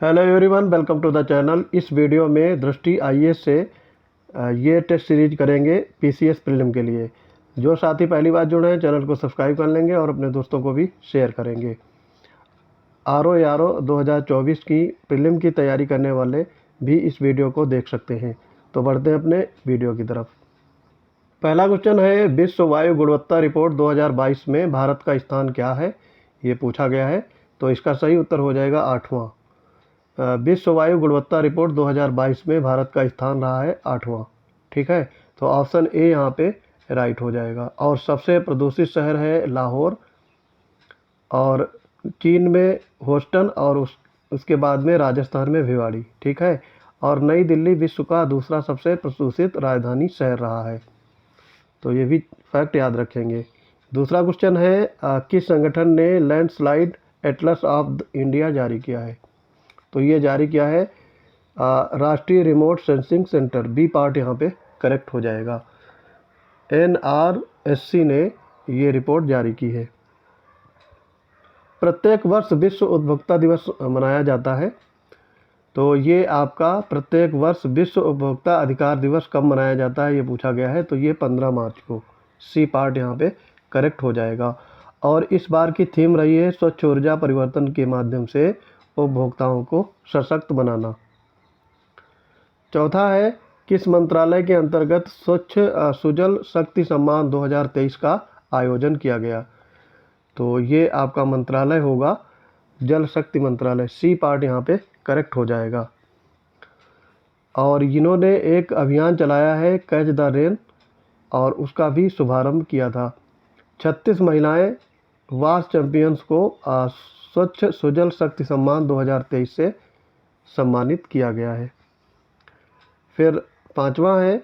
Hello everyone, welcome to the channel. इस video में Drishti IAS से ये टेस्ट सीरीज करेंगे पीसीएस प्रीलिम के लिए। जो साथी पहली बार जुड़े हैं चैनल को सब्सक्राइब कर लेंगे और अपने दोस्तों को भी शेयर करेंगे। आरओ 2024 की प्रीलिम की तैयारी करने वाले भी इस वीडियो को देख सकते हैं। तो बढ़ते हैं अपने वीडियो की तरफ। पहला क्वेश्चन है, विश्व वायु गुणवत्ता रिपोर्ट 2022 में भारत का स्थान क्या है, ये पूछा गया है। तो इसका सही उत्तर हो जाएगा 8वां। विश्व वायु गुणवत्ता रिपोर्ट 2022 में भारत का स्थान रहा है 8वां। ठीक है, तो ऑप्शन ए यहाँ पे राइट हो जाएगा। और सबसे प्रदूषित शहर है लाहौर, और चीन में ह्यूस्टन, और उसके बाद में राजस्थान में भिवाड़ी। ठीक है, और नई दिल्ली विश्व का दूसरा सबसे प्रदूषित राजधानी शहर रहा है। तो ये भी फैक्ट याद रखेंगे। दूसरा क्वेश्चन है, किस संगठन ने लैंडस्लाइड एटलस ऑफ इंडिया जारी किया है। तो ये जारी किया है राष्ट्रीय remote sensing centre. B part यहाँ पे करेक्ट हो जाएगा। NRSC ने ये रिपोर्ट जारी की है। प्रत्येक वर्ष विश्व उपभोक्ता दिवस मनाया जाता है। तो ये आपका प्रत्येक वर्ष विश्व उपभोक्ता अधिकार दिवस कब मनाया जाता है, ये पूछा गया है। तो ये 15 मार्च को। सी पार्ट यहाँ पे करेक्ट हो जाएगा। और इस बार की थीम रही है स्वच्छ ऊर्जा परिवर्तन के माध्यम से उपभोक्ताओं को सशक्त बनाना। चौथा है, किस मंत्रालय के अंतर्गत स्वच्छ सुजल शक्ति सम्मान 2023 का आयोजन किया गया। तो ये आपका मंत्रालय होगा जल शक्ति मंत्रालय। सी पार्ट यहाँ पे करेक्ट हो जाएगा। और इन्होंने एक अभियान चलाया है कैच द रेन, और उसका भी शुभारंभ किया था। 36 महिलाएं वाश चैंपियंस को स्वच्छ सुजल शक्ति सम्मान 2023 से सम्मानित किया गया है। फिर पांचवा है,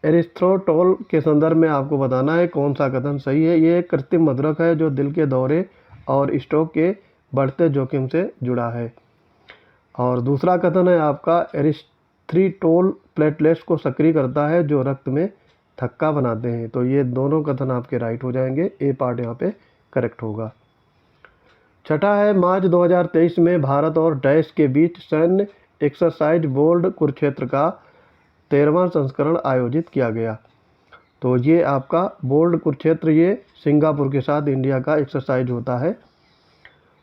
एरिथ्रोटोल के संदर्भ में आपको बताना है कौन सा कथन सही है। ये एक कृत्रिम मद्रक है जो दिल के दौरे और स्ट्रोक के बढ़ते जोखिम से जुड़ा है। और दूसरा कथन है आपका, एरिथ्रोटोल प्लेटलेट्स को सक्रिय करता है जो रक्त में थक्का बनाते हैं। तो ये दोनों कथन आपके राइट हो जाएंगे। ए पार्ट यहाँ पे करेक्ट होगा। छठा है, मार्च 2023 में भारत और डैश के बीच सैन्य एक्सरसाइज बोल्ड कुरुक्षेत्र का 13वां संस्करण आयोजित किया गया। तो ये आपका बोल्ड कुरुक्षेत्र ये सिंगापुर के साथ इंडिया का एक्सरसाइज होता है,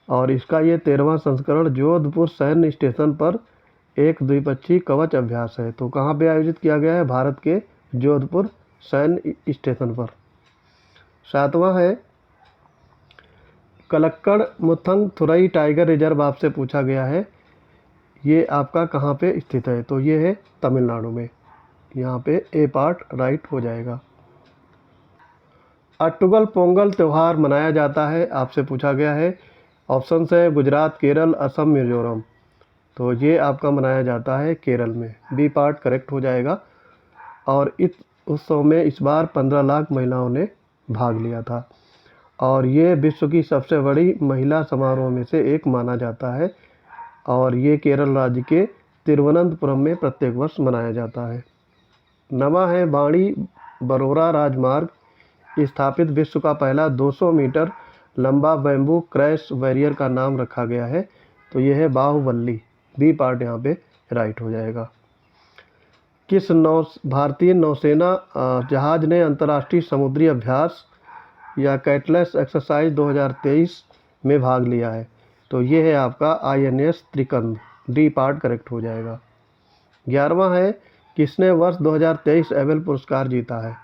और इसका ये 13वां संस्करण जोधपुर सैन्य स्टेशन पर एक द्विपक्षीय कवच अभ्यास है। तो कहाँ पे आयोजित किया गया है, भारत के जोधपुर सैन्य स्टेशन पर। सातवां है, कलक्कड़ मुथंग थुरई टाइगर रिजर्व आपसे पूछा गया है, ये आपका कहाँ पे स्थित है। तो ये है तमिलनाडु में। यहाँ पे ए पार्ट राइट हो जाएगा। अट्टुगल पोंगल त्यौहार मनाया जाता है आपसे पूछा गया है। ऑप्शन है गुजरात, केरल, असम, मिजोरम। तो ये आपका मनाया जाता है केरल में। बी पार्ट करेक्ट हो जाएगा। और इस उत्सव में इस बार 15 लाख महिलाओं ने भाग लिया था, और ये विश्व की सबसे बड़ी महिला समारोह में से एक माना जाता है। और ये केरल राज्य के तिरुवनंतपुरम में प्रत्येक वर्ष मनाया जाता है। नवा है, बाड़ी बरोरा राजमार्ग स्थापित विश्व का पहला 200 मीटर लंबा बैम्बू क्रैश बैरियर का नाम रखा गया है। तो यह है बाहुबली। बी पार्ट यहाँ पे राइट हो जाएगा। किस भारतीय नौसेना जहाज ने अंतर्राष्ट्रीय समुद्री अभ्यास या कैटलेस एक्सरसाइज 2023 में भाग लिया है। तो ये है आपका INS त्रिकंद। डी पार्ट करेक्ट हो जाएगा। 11वां है, किसने वर्ष 2023 एबेल पुरस्कार जीता है।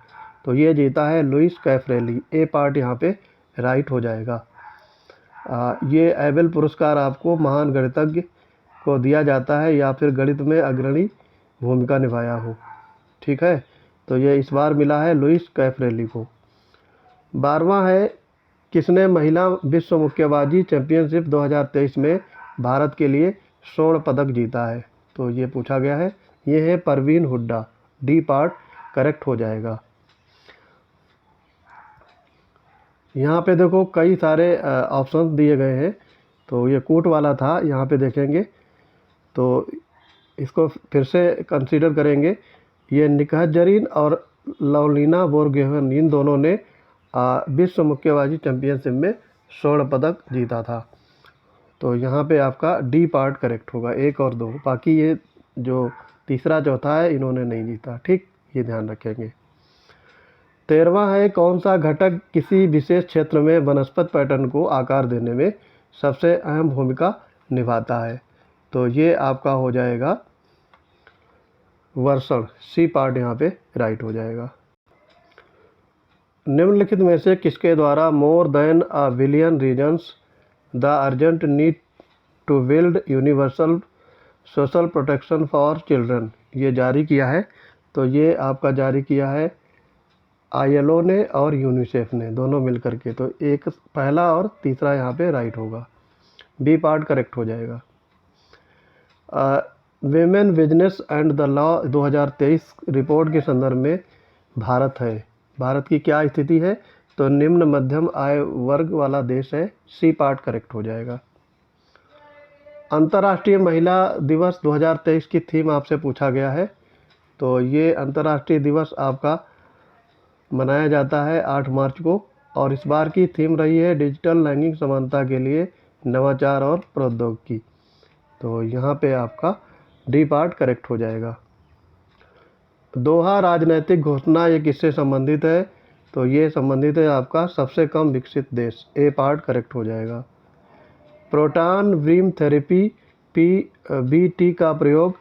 तो ये जीता है लुइस कैफरेली। ए पार्ट यहाँ पे राइट हो जाएगा। ये एबेल पुरस्कार आपको महान गणितज्ञ को दिया जाता है या फिर गणित में अग्रणी भूमिका निभाया हो। ठीक है, तो ये इस बार मिला है लुइस कैफरेली को। 12वां है, किसने महिला विश्व मुक्केबाजी चैंपियनशिप 2023 में भारत के लिए स्वर्ण पदक जीता है। तो ये पूछा गया है, ये है Parveen Hooda. D part correct हो जाएगा। यहाँ पे देखो कई सारे ऑप्शन दिए गए हैं। तो ये कूट वाला था, यहाँ पे देखेंगे तो इसको फिर से कंसीडर करेंगे। ये निकहत जरीन और लवलीना बोरगोहेन, इन दोनों ने विश्व मुक्केबाजी चैंपियनशिप में स्वर्ण पदक जीता था। तो यहाँ पे आपका डी पार्ट करेक्ट होगा, 1 और 2। बाकी ये जो तीसरा चौथा है इन्होंने नहीं जीता, ठीक, ये ध्यान रखेंगे। 13वां है, कौन सा घटक किसी विशेष क्षेत्र में वनस्पत पैटर्न को आकार देने में सबसे अहम भूमिका निभाता है? तो ये आपका हो जाएगा वर्षण, सी पार्ट यहाँ पे राइट हो जाएगा। निम्नलिखित में से किसके द्वारा more than a billion reasons the urgent need to build universal social protection for children ये जारी किया है? तो ये आपका जारी किया है ILO ने और यूनिसेफ ने, दोनों मिलकर के। तो एक पहला और तीसरा यहाँ पे राइट होगा, बी पार्ट करेक्ट हो जाएगा। Women business and the law 2023 report के संदर्भ में भारत की क्या स्थिति है? तो निम्न मध्यम आय वर्ग वाला देश है, सी पार्ट करेक्ट हो जाएगा। अंतर्राष्ट्रीय महिला दिवस 2023 की थीम आपसे पूछा गया है। तो ये अंतर्राष्ट्रीय दिवस आपका मनाया जाता है 8 मार्च को, और इस बार की थीम रही है डिजिटल लैंगिक समानता के लिए नवाचार और प्रौद्योगिकी। तो यहाँ पे आपका डी पार्ट करेक्ट हो जाएगा। दोहा राजनैतिक घोषणा ये किससे संबंधित है? तो ये संबंधित है आपका सबसे कम विकसित देश, ए पार्ट करेक्ट हो जाएगा। प्रोटॉन बीम थेरेपी PBT का प्रयोग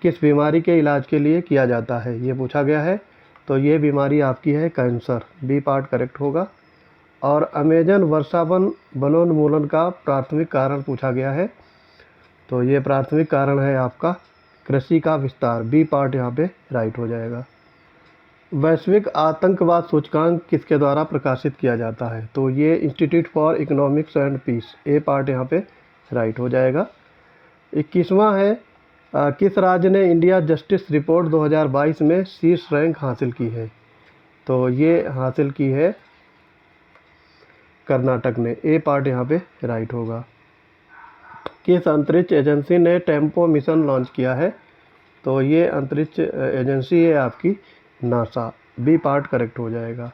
किस बीमारी के इलाज के लिए किया जाता है? ये पूछा गया है। तो ये बीमारी आपकी है कैंसर, बी पार्ट करेक्ट होगा। और अमेजन वर्षावन वनोन्मूलन का प्राथमिक कारण पूछा गया है। तो ये प्राथमिक कारण है आपका कृषि का विस्तार, बी पार्ट यहाँ पे राइट हो जाएगा। वैश्विक आतंकवाद सूचकांक किसके द्वारा प्रकाशित किया जाता है? तो ये institute for economics and peace, A part यहाँ पे राइट हो जाएगा। 21वां है, किस राज्य ने इंडिया जस्टिस रिपोर्ट 2022 में शीर्ष रैंक हासिल की है? तो ये हासिल की है कर्नाटक ने, ए पार्ट यहाँ पे राइट होगा। किस अंतरिक्ष एजेंसी ने टेम्पो मिशन लॉन्च किया है? तो ये अंतरिक्ष एजेंसी है आपकी नासा, बी पार्ट करेक्ट हो जाएगा।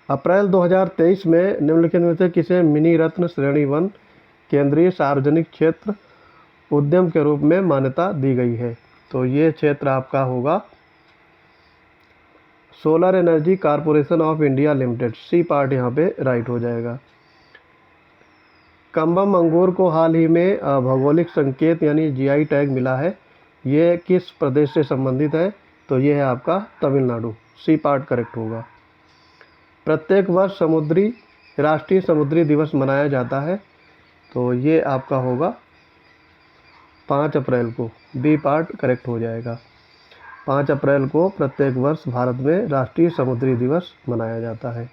अप्रैल 2023 में निम्नलिखित में से किसे मिनी रत्न श्रेणी 1 केंद्रीय सार्वजनिक क्षेत्र उद्यम के रूप में मान्यता दी गई है? तो ये क्षेत्र आपका होगा solar energy corporation of India limited, C part यहाँ पे राइट हो जाएगा। कम्बम अंगूर को हाल ही में भौगोलिक संकेत यानी GI टैग मिला है, ये किस प्रदेश से संबंधित है? तो ये है आपका तमिलनाडु, सी पार्ट करेक्ट होगा। प्रत्येक वर्ष राष्ट्रीय समुद्री दिवस मनाया जाता है। तो ये आपका होगा 5 अप्रैल को, बी पार्ट करेक्ट हो जाएगा। 5 अप्रैल को प्रत्येक वर्ष भारत में राष्ट्रीय समुद्री दिवस मनाया जाता है।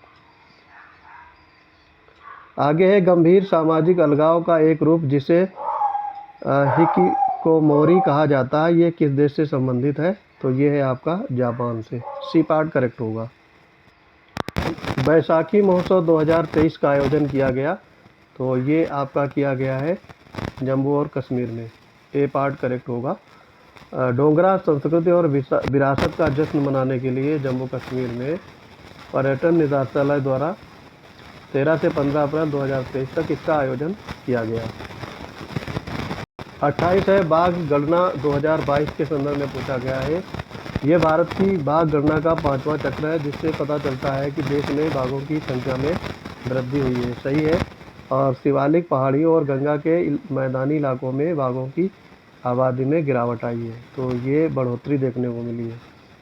आगे है, गंभीर सामाजिक अलगाव का एक रूप जिसे हिकिकोमोरी कहा जाता है, ये किस देश से संबंधित है? तो ये है आपका जापान से, सी पार्ट करेक्ट होगा। बैसाखी महोत्सव 2023 का आयोजन किया गया। तो ये आपका किया गया है जम्मू और कश्मीर में, ए पार्ट करेक्ट होगा। डोगरा संस्कृति और विरासत का जश्न मनाने के लिए जम्मू कश्मीर में पर्यटन निदेशालय द्वारा 13 से 15 अप्रैल 2023 तक इसका आयोजन किया गया। 28 है, बाघ गणना 2022 के संदर्भ में पूछा गया है। ये भारत की बाघ गणना का 5वां चक्र है, जिससे पता चलता है कि देश में बाघों की संख्या में वृद्धि हुई है, सही है। और शिवालिक पहाड़ियों और गंगा के मैदानी इलाकों में बाघों की आबादी में गिरावट आई है। तो ये बढ़ोतरी देखने को मिली है,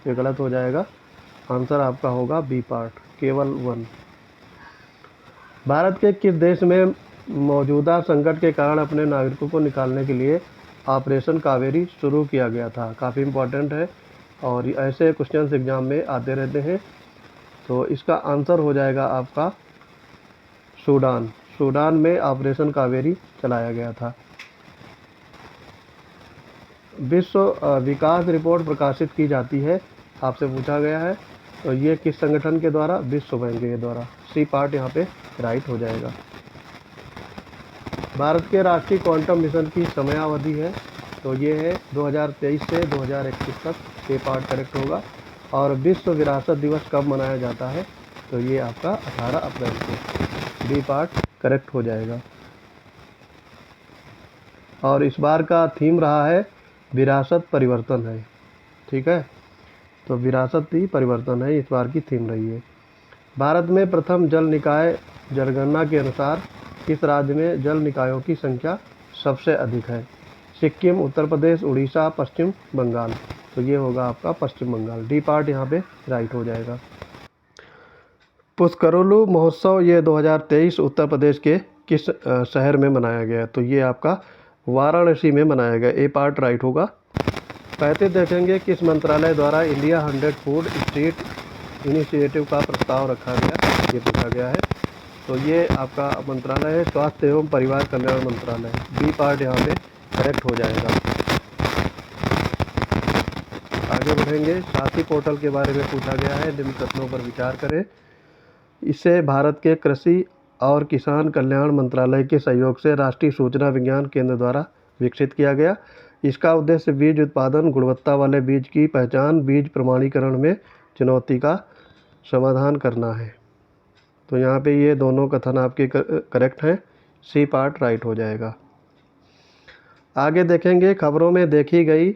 ये गलत हो जाएगा। आंसर आपका होगा बी पार्ट, केवल 1। भारत के किस देश में मौजूदा संकट के कारण अपने नागरिकों को निकालने के लिए ऑपरेशन कावेरी शुरू किया गया था? काफ़ी इम्पोर्टेंट है और ऐसे क्वेश्चंस एग्जाम में आते रहते हैं। तो इसका आंसर हो जाएगा आपका सूडान में ऑपरेशन कावेरी चलाया गया था। विश्व विकास रिपोर्ट प्रकाशित की जाती है, आपसे पूछा गया है। तो ये किस संगठन के द्वारा? विश्व बैंक के द्वारा, सी पार्ट यहाँ पे राइट हो जाएगा। भारत के राष्ट्रीय क्वांटम मिशन की समयावधि है, तो ये है 2023 से 2021 तक, ये पार्ट करेक्ट होगा। और विश्व विरासत दिवस कब मनाया जाता है? तो ये आपका 18 अप्रैल को, बी पार्ट करेक्ट हो जाएगा। और इस बार का थीम रहा है विरासत परिवर्तन है। ठीक है, तो विरासत ही परिवर्तन है इस बार की थीम रही है। भारत में प्रथम जल निकाय जनगणना के अनुसार किस राज्य में जल निकायों की संख्या सबसे अधिक है? सिक्किम, उत्तर प्रदेश, उड़ीसा, पश्चिम बंगाल। तो ये होगा आपका पश्चिम बंगाल। डी पार्ट यहाँ पे राइट हो जाएगा। पुष्करलू महोत्सव ये 2023 उत्तर प्रदेश के किस शहर में मनाया गया? तो ये आपका वाराणसी में मनाया गया। ए पार्ट राइट होगा। 35 देखेंगे किस मंत्रालय द्वारा इंडिया 100 फूड स्ट्रीट इनिशिएटिव का प्रस्ताव रखा गया? ये पूछा गया है। तो ये आपका मंत्रालय है स्वास्थ्य एवं परिवार कल्याण मंत्रालय। बी पार्ट यहाँ पे करेक्ट हो जाएगा। आगे बढ़ेंगे। साथी पोर्टल के बारे में पूछा गया है। निम्न कथनों पर विचार करें। इसे भारत के कृषि और किसान कल्याण मंत्रालय के सहयोग से राष्ट्रीय सूचना विज्ञान केंद्र द्वारा विकसित किया गया। इसका उद्देश्य बीज उत्पादन, गुणवत्ता वाले बीज की पहचान, बीज प्रमाणीकरण में चुनौती का समाधान करना है। तो यहाँ पे ये दोनों कथन आपके करेक्ट हैं। सी पार्ट राइट हो जाएगा। आगे देखेंगे। खबरों में देखी गई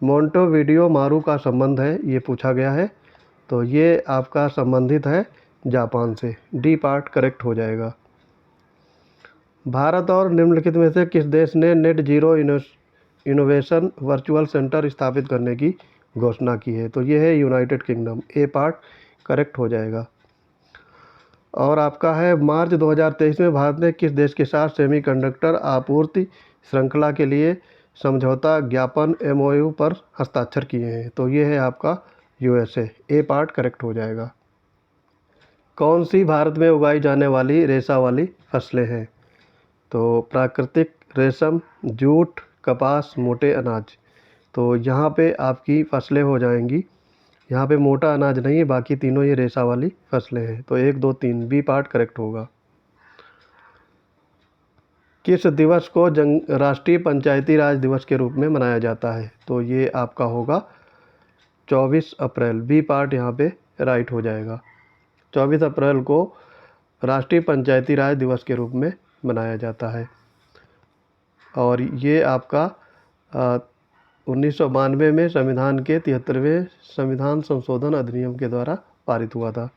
मोंटेविडियो मारू का संबंध है, ये पूछा गया है। तो ये आपका संबंधित है जापान से। डी पार्ट करेक्ट हो जाएगा। भारत और निम्नलिखित में से किस देश ने net zero innovation virtual centre स्थापित करने की घोषणा की है? तो ये है यूनाइटेड किंगडम। ए पार्ट करेक्ट हो जाएगा। और आपका है मार्च 2023 में भारत ने किस देश के साथ सेमीकंडक्टर आपूर्ति श्रृंखला के लिए समझौता ज्ञापन MOU पर हस्ताक्षर किए हैं? तो ये है आपका USA। ए पार्ट करेक्ट हो जाएगा। कौन सी भारत में उगाई जाने वाली रेशा वाली फसलें हैं? तो प्राकृतिक रेशम, जूट, कपास, मोटे अनाज। तो यहाँ पे आपकी फसलें हो जाएंगी। यहाँ पे मोटा अनाज नहीं है, बाकी तीनों ये रेशा वाली फसलें हैं। तो 1, 2, 3 बी पार्ट करेक्ट होगा। किस दिवस को राष्ट्रीय पंचायती राज दिवस के रूप में मनाया जाता है? तो ये आपका होगा 24 अप्रैल। बी पार्ट यहाँ पे राइट हो जाएगा। 24 अप्रैल को राष्ट्रीय पंचायती राज दिवस के रूप में मनाया जाता है। और ये आपका 1992 में संविधान के 73वें संविधान संशोधन अधिनियम के द्वारा पारित हुआ था।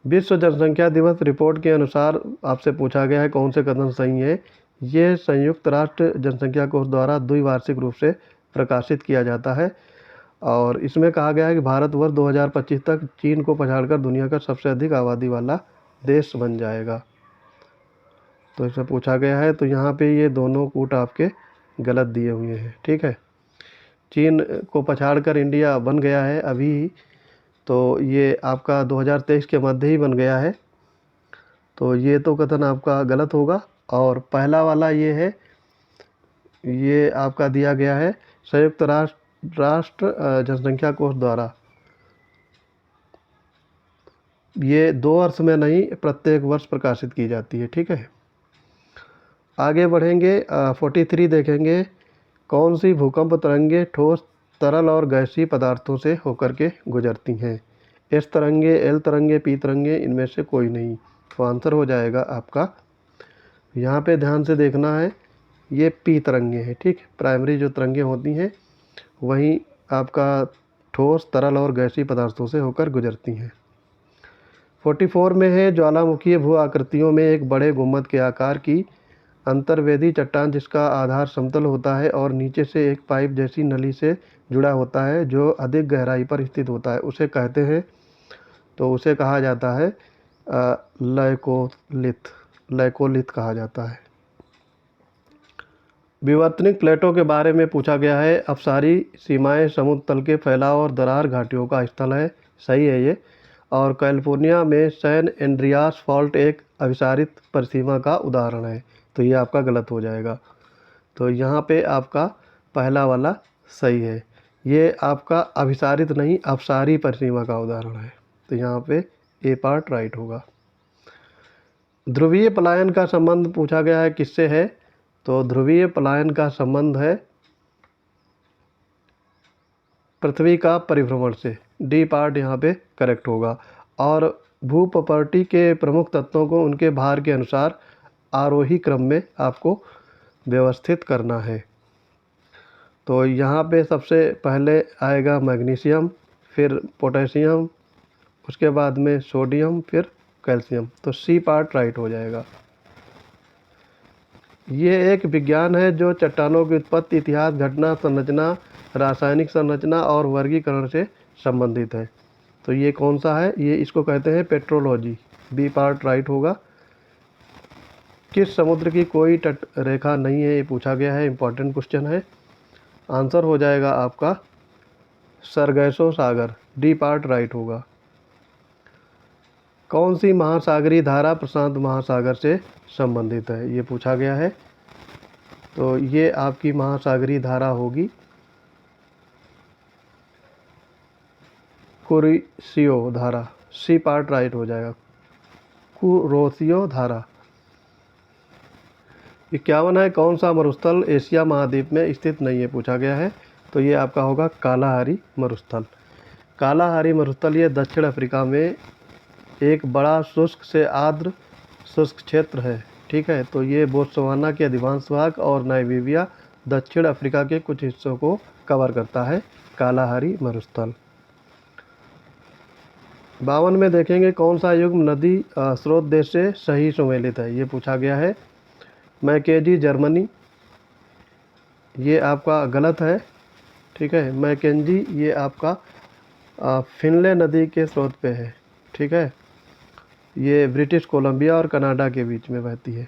विश्व जनसंख्या दिवस रिपोर्ट के अनुसार आपसे पूछा गया है कौन से कथन सही है? ये संयुक्त राष्ट्र जनसंख्या कोष द्वारा द्विवार्षिक रूप से प्रकाशित किया जाता है। और इसमें कहा गया है कि भारत वर्ष 2025 तक चीन को पछाड़कर दुनिया का सबसे अधिक आबादी वाला देश बन जाएगा। तो इसमें पूछा गया है। तो यहाँ पे ये दोनों कूट आपके गलत दिए हुए हैं। ठीक है, चीन को पछाड़कर इंडिया बन गया है अभी। तो ये आपका 2023 के मध्य ही बन गया है। तो ये तो कथन आपका गलत होगा। और पहला वाला ये है, ये आपका दिया गया है संयुक्त राष्ट्र जनसंख्या कोष द्वारा। ये 2 वर्ष में नहीं, प्रत्येक वर्ष प्रकाशित की जाती है। ठीक है, आगे बढ़ेंगे। 43 देखेंगे। कौन सी भूकंप तरंगे ठोस, तरल और गैसीय पदार्थों से होकर के गुजरती हैं? एस तरंगे, एल तरंगे, पी तरंगे, इनमें से कोई नहीं। तो आंसर हो जाएगा आपका, यहाँ पे ध्यान से देखना है, ये पी तरंगे हैं। ठीक, प्राइमरी जो तरंगे होती हैं वही आपका ठोस, तरल और गैसीय पदार्थों से होकर गुजरती हैं। 44 में है ज्वालामुखीय भू आकृतियों में एक बड़े गुम्बद के आकार की अंतर्वेदी चट्टान जिसका आधार समतल होता है और नीचे से एक पाइप जैसी नली से जुड़ा होता है जो अधिक गहराई पर स्थित होता है, उसे कहते हैं? तो उसे कहा जाता है लैकोलिथ कहा जाता है। विवर्तनिक प्लेटों के बारे में पूछा गया है। अपसारी सीमाएं समुद्र तल के फैलाव और दरार घाटियों का स्थल है। सही है ये। और कैलिफोर्निया में सैन एंड्रियास फॉल्ट एक अभिसारित परिसीमा का उदाहरण है। तो ये आपका गलत हो जाएगा। तो यहाँ पे आपका पहला वाला सही है। ये आपका अभिसारित नहीं, अपसारी परिसीमा का उदाहरण है। तो यहाँ पे ए पार्ट राइट होगा। ध्रुवीय पलायन का संबंध पूछा गया है किससे है? तो ध्रुवीय पलायन का संबंध है पृथ्वी का परिभ्रमण से। डी पार्ट यहाँ पे करेक्ट होगा। और भूप्रॉपर्टी के प्रमुख तत्वों को उनके भार के अनुसार आरोही क्रम में आपको व्यवस्थित करना है। तो यहाँ पे सबसे पहले आएगा मैग्नीशियम, फिर पोटेशियम, उसके बाद में सोडियम, फिर कैल्शियम। तो सी पार्ट राइट हो जाएगा। ये एक विज्ञान है जो चट्टानों की उत्पत्ति, इतिहास, घटना, संरचना, रासायनिक संरचना और वर्गीकरण से संबंधित है। तो ये कौन सा है? ये इसको कहते हैं पेट्रोलॉजी। बी पार्ट राइट होगा। किस समुद्र की कोई तट रेखा नहीं है, ये पूछा गया है, इंपॉर्टेंट क्वेश्चन है। आंसर हो जाएगा आपका सरगैसो सागर। डी पार्ट राइट होगा। कौन सी महासागरीय धारा प्रशांत महासागर से संबंधित है, ये पूछा गया है। तो ये आपकी महासागरीय धारा होगी कुरोशियो धारा। सी पार्ट राइट हो जाएगा, कुरोशियो धारा। 51 है, कौन सा मरुस्थल एशिया महाद्वीप में स्थित नहीं है, पूछा गया है। तो ये आपका होगा कालाहारी मरुस्थल। कालाहारी मरुस्थल ये दक्षिण अफ्रीका में एक बड़ा शुष्क से आर्द्र शुष्क क्षेत्र है। ठीक है, तो ये बोत्सवाना के अधिकांश भाग और नामीबिया दक्षिण अफ्रीका के कुछ हिस्सों को कवर करता है कालाहारी मरुस्थल। 52 में देखेंगे कौन सा युग्म नदी स्रोत देश से सही सुमेलित है, ये पूछा गया है। मैकेंजी जर्मनी, ये आपका गलत है। ठीक है, मैकेंजी ये आपका फिनले नदी के स्रोत पे है। ठीक है, ये ब्रिटिश कोलंबिया और कनाडा के बीच में बहती है।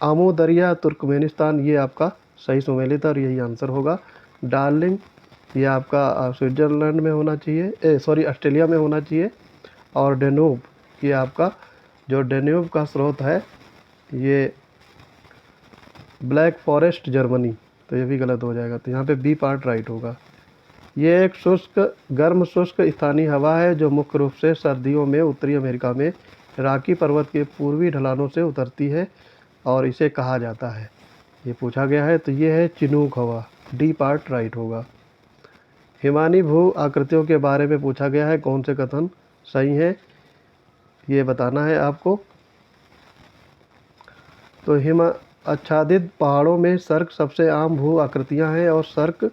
आमू दरिया तुर्कमेनिस्तान, ये आपका सही सुमेलित है और यही आंसर होगा। डार्लिंग ये आपका स्विट्ज़रलैंड में होना चाहिए, ऑस्ट्रेलिया में होना चाहिए। और डेन्यूब ये आपका जो डेन्यूब का स्रोत है ये ब्लैक फॉरेस्ट जर्मनी, तो ये भी गलत हो जाएगा। तो यहाँ पे बी पार्ट राइट होगा। ये एक गर्म शुष्क स्थानीय हवा है जो मुख्य रूप से सर्दियों में उत्तरी अमेरिका में रॉकी पर्वत के पूर्वी ढलानों से उतरती है और इसे कहा जाता है, ये पूछा गया है। तो ये है चिनूक हवा। डी पार्ट राइट होगा। हिमानी भू आकृतियों के बारे में पूछा गया है, कौन से कथन सही है, ये बताना है आपको। तो आच्छादित पहाड़ों में सर्क सबसे आम भू आकृतियाँ हैं और सर्क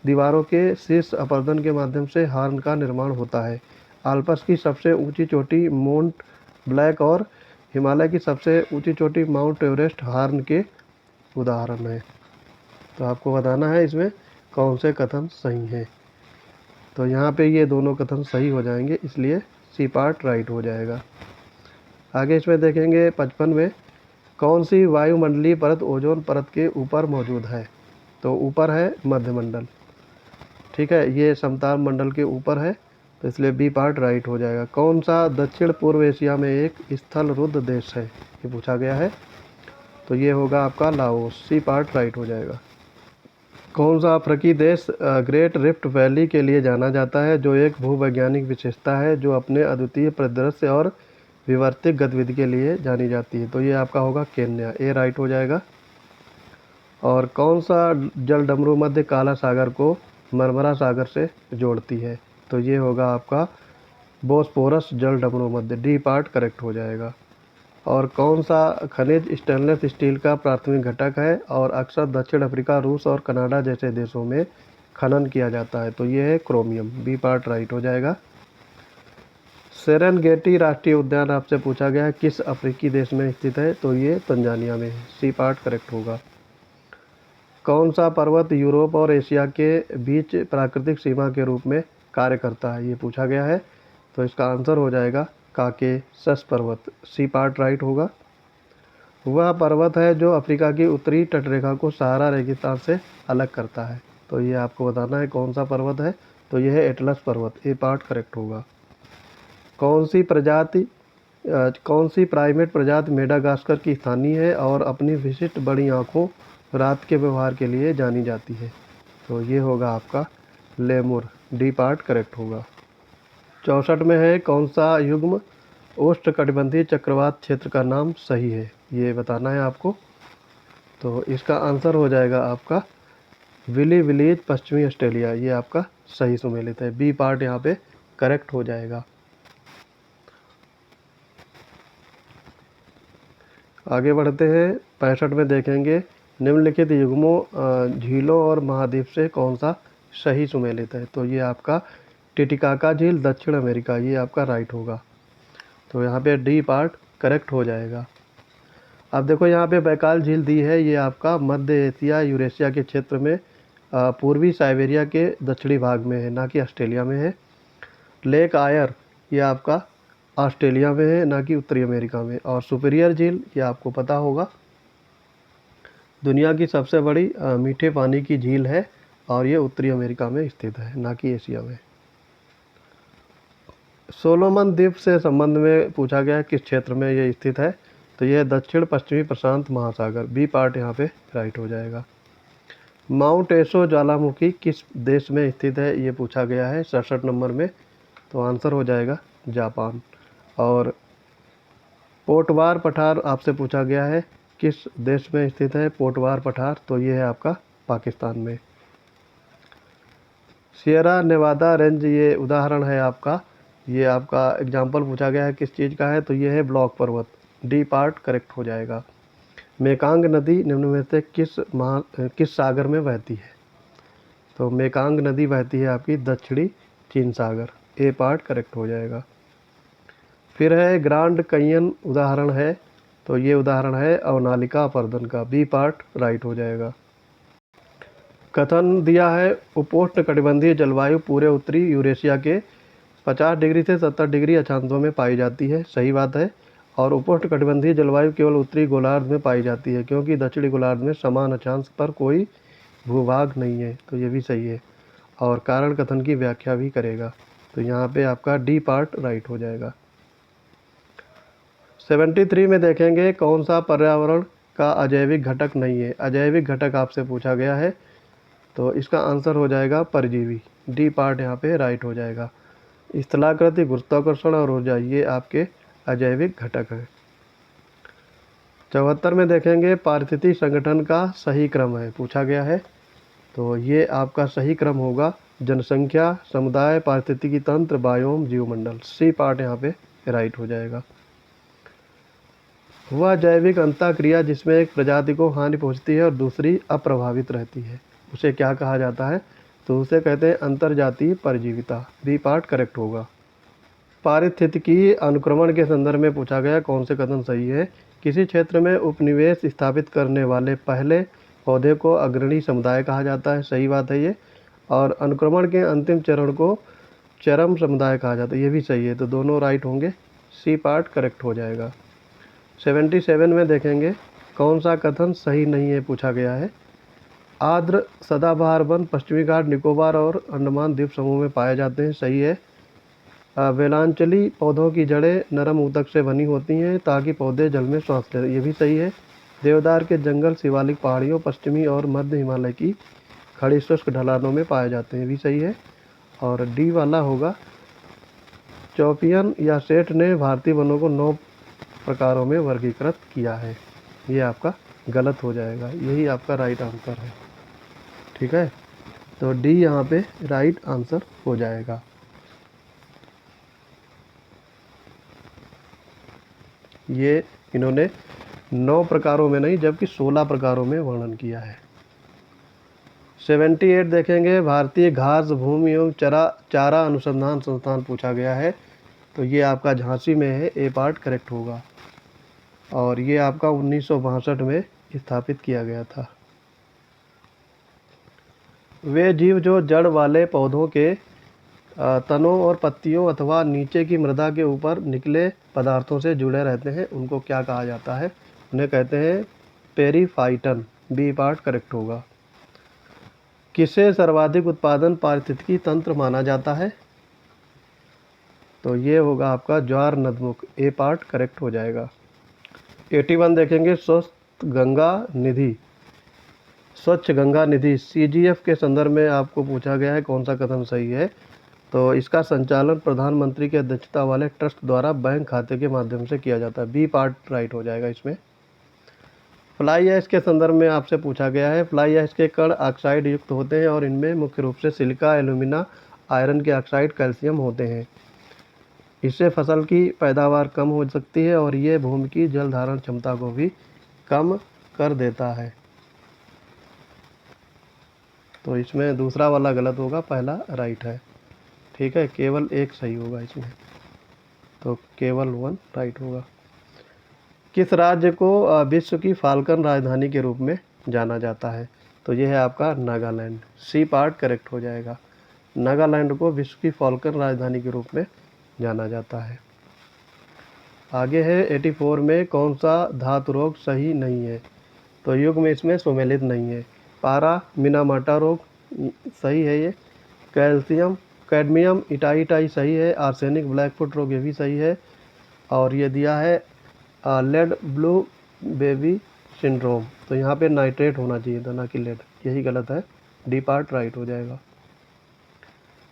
दीवारों के शीर्ष अपर्दन के माध्यम से हार्न का निर्माण होता है। आल्प्स की सबसे ऊंची चोटी माउंट ब्लैक और हिमालय की सबसे ऊंची चोटी माउंट एवरेस्ट हार्न के उदाहरण हैं। तो आपको बताना है इसमें कौन से कथन सही हैं। तो यहाँ पे ये दोनों कथन सही हो जाएंगे, इसलिए सी पार्ट राइट हो जाएगा। आगे इसमें देखेंगे 55 में कौन सी वायुमंडलीय परत ओजोन परत के ऊपर मौजूद है। तो ऊपर है मध्यमंडल। ठीक है, ये समताप मंडल के ऊपर है, तो इसलिए बी पार्ट राइट हो जाएगा। कौन सा दक्षिण पूर्व एशिया में एक स्थल रुद्ध देश है, ये पूछा गया है। तो ये होगा आपका लाओस। सी पार्ट राइट हो जाएगा। कौन सा अफ्रीकी देश ग्रेट रिफ्ट वैली के लिए जाना जाता है, जो एक भूवैज्ञानिक विशेषता है जो अपने अद्वितीय परिदृश्य और विवर्तिक गतिविधि के लिए जानी जाती है। तो ये आपका होगा केन्या। ए राइट हो जाएगा। और कौन सा जलडमरू मध्य काला सागर को मरमरा सागर से जोड़ती है, तो ये होगा आपका बोस्पोरस जलडमरू मध्य। डी पार्ट करेक्ट हो जाएगा। और कौन सा खनिज स्टेनलेस स्टील का प्राथमिक घटक है और अक्सर दक्षिण अफ्रीका, रूस और कनाडा जैसे देशों में खनन किया जाता है, तो ये है क्रोमियम। बी पार्ट राइट हो जाएगा। सेरेनगेटी राष्ट्रीय उद्यान आपसे पूछा गया है किस अफ्रीकी देश में स्थित है, तो ये तंजानिया में है। सी पार्ट करेक्ट होगा। कौन सा पर्वत यूरोप और एशिया के बीच प्राकृतिक सीमा के रूप में कार्य करता है, ये पूछा गया है। तो इसका आंसर हो जाएगा काकेशस पर्वत। सी पार्ट राइट होगा। वह पर्वत है जो अफ्रीका की उत्तरी तटरेखा को सहारा रेगिस्तान से अलग करता है, तो ये आपको बताना है कौन सा पर्वत है। तो यह है एटलस पर्वत। ए पार्ट करेक्ट होगा। कौन सी प्राइमेट प्रजाति मेडागास्कर की स्थानीय है और अपनी विशिष्ट बड़ी आँखों रात के व्यवहार के लिए जानी जाती है, तो ये होगा आपका लेमुर। डी पार्ट करेक्ट होगा। 64 में है कौन सा युग्म उष्णकटिबंधीय चक्रवात क्षेत्र का नाम सही है, ये बताना है आपको। तो इसका आंसर हो जाएगा आपका विली विलीज पश्चिमी ऑस्ट्रेलिया। ये आपका सही सुमेलित है। बी पार्ट यहाँ पे करेक्ट हो जाएगा। आगे बढ़ते हैं। 65 में देखेंगे निम्नलिखित युग्मों झीलों और महाद्वीप से कौन सा सही सुमेलित है? तो ये आपका टिटिकाका झील, दक्षिण अमेरिका, ये आपका राइट होगा। तो यहाँ पे डी पार्ट करेक्ट हो जाएगा। अब देखो यहाँ पे बैकाल झील दी है, ये आपका मध्य एशिया यूरेशिया के क्षेत्र में पूर्वी साइबेरिया के दक्षिणी भाग में है, ना कि ऑस्ट्रेलिया में है। लेक आयर ये आपका ऑस्ट्रेलिया में है, ना कि उत्तरी अमेरिका में। और सुपीरियर झील ये आपको पता होगा, दुनिया की सबसे बड़ी मीठे पानी की झील है और ये उत्तरी अमेरिका में स्थित है, ना कि एशिया में। सोलोमन द्वीप से संबंध में पूछा गया किस क्षेत्र में ये स्थित है? तो यह दक्षिण पश्चिमी प्रशांत महासागर, बी पार्ट यहाँ पे राइट हो जाएगा। माउंट एशो ज्वालामुखी किस देश में स्थित है? ये पूछा गया है 67 नंबर में, तो आंसर हो जाएगा जापान। और पोटवार पठार आपसे पूछा गया है किस देश में स्थित है? पोटवार पठार, तो ये है आपका पाकिस्तान में। सियरा नेवादा रेंज ये उदाहरण है आपका, ये आपका एग्जाम्पल पूछा गया है किस चीज़ का है? तो ये है ब्लॉक पर्वत, डी पार्ट करेक्ट हो जाएगा। मेकांग नदी निम्न में से किस सागर में बहती है? तो मेकांग नदी बहती है आपकी दक्षिणी चीन सागर, ए पार्ट करेक्ट हो जाएगा। फिर है ग्रांड कैयन उदाहरण है, तो ये उदाहरण है अवनालिका अपर्दन का, बी पार्ट राइट हो जाएगा। कथन दिया है उपोष्ण कटिबंधीय जलवायु पूरे उत्तरी यूरेशिया के 50 डिग्री से 70 डिग्री अक्षांशों में पाई जाती है, सही बात है। और उपोष्ण कटिबंधीय जलवायु केवल उत्तरी गोलार्ध में पाई जाती है, क्योंकि दक्षिणी गोलार्ध में समान अक्षांश पर कोई भूभाग नहीं है, तो ये भी सही है। और कारण कथन की व्याख्या भी करेगा, तो यहाँ पे आपका डी पार्ट राइट हो जाएगा। 73 में देखेंगे कौन सा पर्यावरण का अजैविक घटक नहीं है? अजैविक घटक आपसे पूछा गया है, तो इसका आंसर हो जाएगा परजीवी, डी पार्ट यहाँ पे राइट हो जाएगा। स्थलाकृति, गुरुत्वाकर्षण और ऊर्जा ये आपके अजैविक घटक हैं। 74 में देखेंगे पारिस्थितिकी संगठन का सही क्रम है, पूछा गया है, तो ये आपका सही क्रम होगा जनसंख्या, समुदाय, पारिस्थितिकी तंत्र, बायोम, जीवमंडल, सी पार्ट यहाँ पे राइट हो जाएगा। वह जैविक अंतःक्रिया जिसमें एक प्रजाति को हानि पहुंचती है और दूसरी अप्रभावित रहती है, उसे क्या कहा जाता है? तो उसे कहते हैं अंतर्जातीय परजीविता, बी पार्ट करेक्ट होगा। पारिस्थितिकी अनुक्रमण के संदर्भ में पूछा गया कौन से कथन सही है? किसी क्षेत्र में उपनिवेश स्थापित करने वाले पहले पौधे को अग्रणी समुदाय कहा जाता है, सही बात है ये। और अनुक्रमण के अंतिम चरण को चरम समुदाय कहा जाता है, ये भी सही है, तो दोनों राइट होंगे, सी पार्ट करेक्ट हो जाएगा। 77 में देखेंगे कौन सा कथन सही नहीं है, पूछा गया है। आर्द्र सदाबहार वन पश्चिमी घाट, निकोबार और अंडमान द्वीप समूह में पाए जाते हैं, सही है। वेलांचली पौधों की जड़ें नरम ऊतक से बनी होती हैं ताकि पौधे जल में श्वास लें, ये भी सही है। देवदार के जंगल शिवालिक पहाड़ियों, पश्चिमी और मध्य हिमालय की खड़ी शुष्क ढलानों में पाए जाते हैं, ये भी सही है। और डी वाला होगा चौपियन या सेठ ने भारतीय वनों को 9 प्रकारों में वर्गीकृत किया है, ये आपका गलत हो जाएगा, यही आपका राइट आंसर है, ठीक है। तो डी यहाँ पे राइट आंसर हो जाएगा। ये इन्होंने 9 प्रकारों में नहीं जबकि 16 प्रकारों में वर्णन किया है। 78 देखेंगे भारतीय घास भूमि एवं चारा अनुसंधान संस्थान पूछा गया है, तो ये आपका झांसी में है, ए पार्ट करेक्ट होगा। और ये आपका 1962 में स्थापित किया गया था। वे जीव जो जड़ वाले पौधों के तनों और पत्तियों अथवा नीचे की मृदा के ऊपर निकले पदार्थों से जुड़े रहते हैं, उनको क्या कहा जाता है? उन्हें कहते हैं पेरीफाइटन, बी पार्ट करेक्ट होगा। किसे सर्वाधिक उत्पादन पारिस्थितिकी तंत्र माना जाता है? तो ये होगा आपका ज्वार नदमुख, ए पार्ट करेक्ट हो जाएगा। 81 देखेंगे स्वच्छ गंगा निधि CGF के संदर्भ में आपको पूछा गया है कौन सा कथन सही है? तो इसका संचालन प्रधानमंत्री की अध्यक्षता वाले ट्रस्ट द्वारा बैंक खाते के माध्यम से किया जाता है, बी पार्ट राइट हो जाएगा इसमें। फ्लाई ऐश के संदर्भ में आपसे पूछा गया है, फ्लाई ऐश के कण ऑक्साइड युक्त होते हैं और इनमें मुख्य रूप से सिलिका, एल्यूमिना, आयरन के ऑक्साइड, कैल्शियम होते हैं। इससे फसल की पैदावार कम हो सकती है और ये भूमि की जल धारण क्षमता को भी कम कर देता है। तो इसमें दूसरा वाला गलत होगा, पहला राइट है। ठीक है, केवल एक सही होगा इसमें, तो केवल 1 राइट होगा। किस राज्य को विश्व की फाल्कन राजधानी के रूप में जाना जाता है? तो ये है आपका नागालैंड। सी पार्ट करेक्ट हो जाएगा। नागालैंड को विश्व की फाल्कन राजधानी के रूप में जाना जाता है। आगे है 84 में कौन सा धातु रोग सही नहीं है? तो युग में इसमें सुमेलित नहीं है। पारा मिनामाटा रोग सही है ये। कैडमियम इटाई सही है। आर्सेनिक ब्लैकफुट रोग ये भी सही है। और ये दिया है लेड ब्लू बेबी सिंड्रोम, तो यहाँ पे नाइट्रेट होना चाहिए था, ना कि लेड, यही गलत है। डी पार्ट राइट हो जाएगा।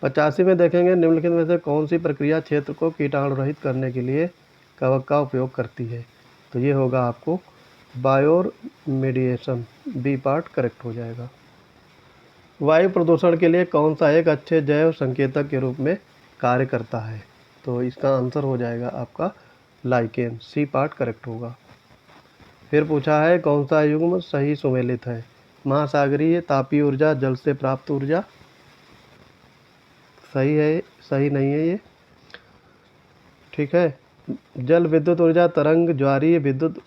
85 में देखेंगे निम्नलिखित में से कौन सी प्रक्रिया क्षेत्र को कीटाणु रहित करने के लिए कवक का उपयोग करती है? तो ये होगा आपको बायोमेडिएशन। बी पार्ट करेक्ट हो जाएगा। वायु प्रदूषण के लिए कौन सा एक अच्छे जैव संकेतक के रूप में कार्य करता है? तो इसका आंसर हो जाएगा आपका लाइकेन। सी पार्ट करेक्ट होगा। फिर पूछा है कौन सा युग्म सही सुमेलित है? महासागरीय, तापीय ऊर्जा, जल से प्राप्त ऊर्जा सही है, सही नहीं है ये। ठीक है, जल विद्युत ऊर्जा, तरंग, ज्वारीय विद्युत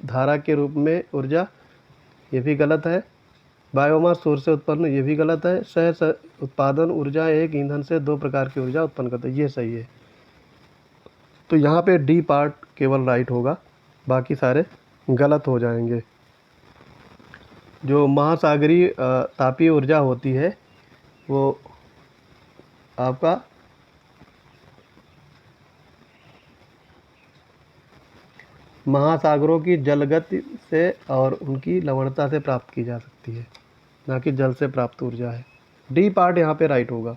धारा के रूप में ऊर्जा, ये भी गलत है। बायोमास सूर्य से उत्पन्न, ये भी गलत है। सह उत्पादन ऊर्जा, एक ईंधन से 2 प्रकार की ऊर्जा उत्पन्न करता है, ये सही है। तो यहाँ पे डी पार्ट केवल राइट होगा, बाकी सारे गलत हो जाएंगे। जो महासागरीय तापीय ऊर्जा होती है वो आपका महासागरों की जलगति से और उनकी लवणता से प्राप्त की जा सकती है, ना कि जल से प्राप्त ऊर्जा है। डी पार्ट यहाँ पे राइट होगा।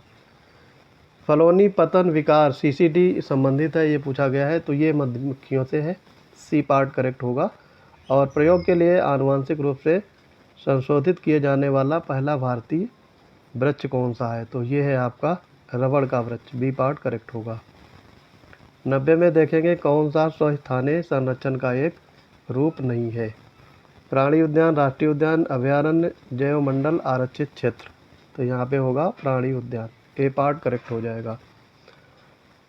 फलोनी पतन विकार सीसीडी संबंधित है, ये पूछा गया है, तो ये मधुमक्खियों से है। सी पार्ट करेक्ट होगा। और प्रयोग के लिए आनुवंशिक रूप से संशोधित किए जाने वाला पहला भारतीय वृक्ष कौन सा है? तो ये है आपका रबड़ का वृक्ष। बी पार्ट करेक्ट होगा। 90 में देखेंगे कौन सा स्वस्थानीय संरक्षण का एक रूप नहीं है? प्राणी उद्यान, राष्ट्रीय उद्यान, अभयारण्य, जैव मंडल, आरक्षित क्षेत्र। तो यहाँ पे होगा प्राणी उद्यान। ए पार्ट करेक्ट हो जाएगा।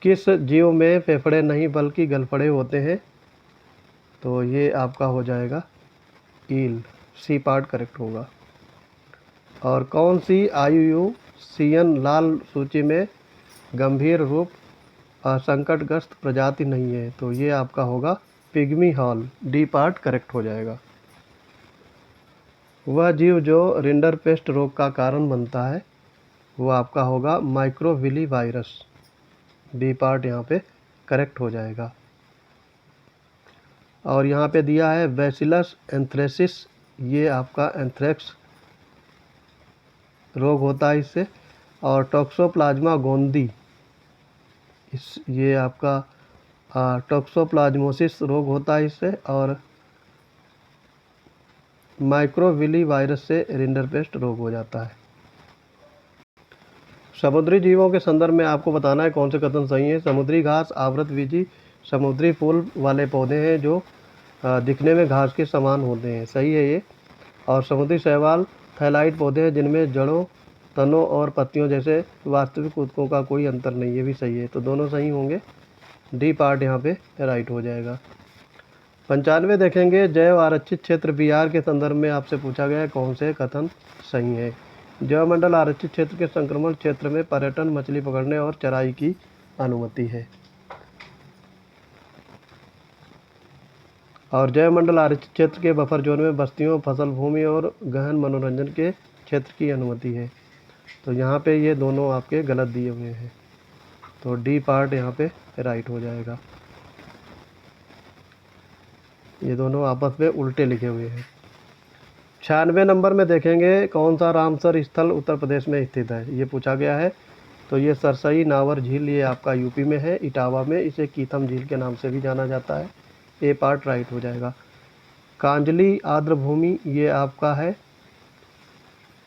किस जीव में फेफड़े नहीं बल्कि गलफड़े होते हैं? तो ये आपका हो जाएगा ईल। सी पार्ट करेक्ट होगा। और कौन सी IUCN लाल सूची में गंभीर रूप संकटग्रस्त प्रजाति नहीं है? तो ये आपका होगा pygmy hall. D part correct हो जाएगा। वह जीव जो रिंडरपेस्ट रोग का कारण बनता है वो आपका होगा माइक्रोविली वायरस। बी पार्ट यहाँ पे करेक्ट हो जाएगा। और यहाँ पे दिया है बैसिलस एंथ्रेसिस, ये आपका एंथ्रेक्स रोग होता है इससे। और टॉक्सोप्लाज्मा गोंदी, ये आपका टॉक्सोप्लाज्मोसिस रोग होता है इससे। और माइक्रोविली वायरस से रिंडरपेस्ट रोग हो जाता है। समुद्री जीवों के संदर्भ में आपको बताना है कौन से कथन सही है। समुद्री घास आवृतबीजी समुद्री फूल वाले पौधे हैं जो दिखने में घास के समान होते हैं, सही है ये। और समुद्री शैवाल थैलाइड पौधे हैं जिनमें जड़ों, तनों और पत्तियों जैसे वास्तविक ऊतकों का कोई अंतर नहीं, ये भी सही है। तो दोनों सही होंगे। डी पार्ट यहाँ पे राइट हो जाएगा। 95 देखेंगे जैव आरक्षित क्षेत्र बिहार के संदर्भ में आपसे पूछा गया है कौन से कथन सही है? जैव मंडल आरक्षित क्षेत्र के संक्रमण क्षेत्र में पर्यटन, मछली पकड़ने और चराई की अनुमति है। और जैव मंडल आरक्षित क्षेत्र के बफर जोन में बस्तियों, फसल भूमि और गहन मनोरंजन के क्षेत्र की अनुमति है। तो यहाँ पे ये दोनों आपके गलत दिए हुए हैं, तो डी पार्ट यहाँ पे राइट हो जाएगा। ये दोनों आपस में उल्टे लिखे हुए हैं। 96 नंबर में देखेंगे कौन सा रामसर स्थल उत्तर प्रदेश में स्थित है? ये पूछा गया है। तो ये सरसई नावर झील, ये आपका यूपी में है, इटावा में। इसे कीथम झील के नाम से भी जाना जाता है। ए पार्ट राइट हो जाएगा। कांजली आर्द्र भूमि, ये आपका है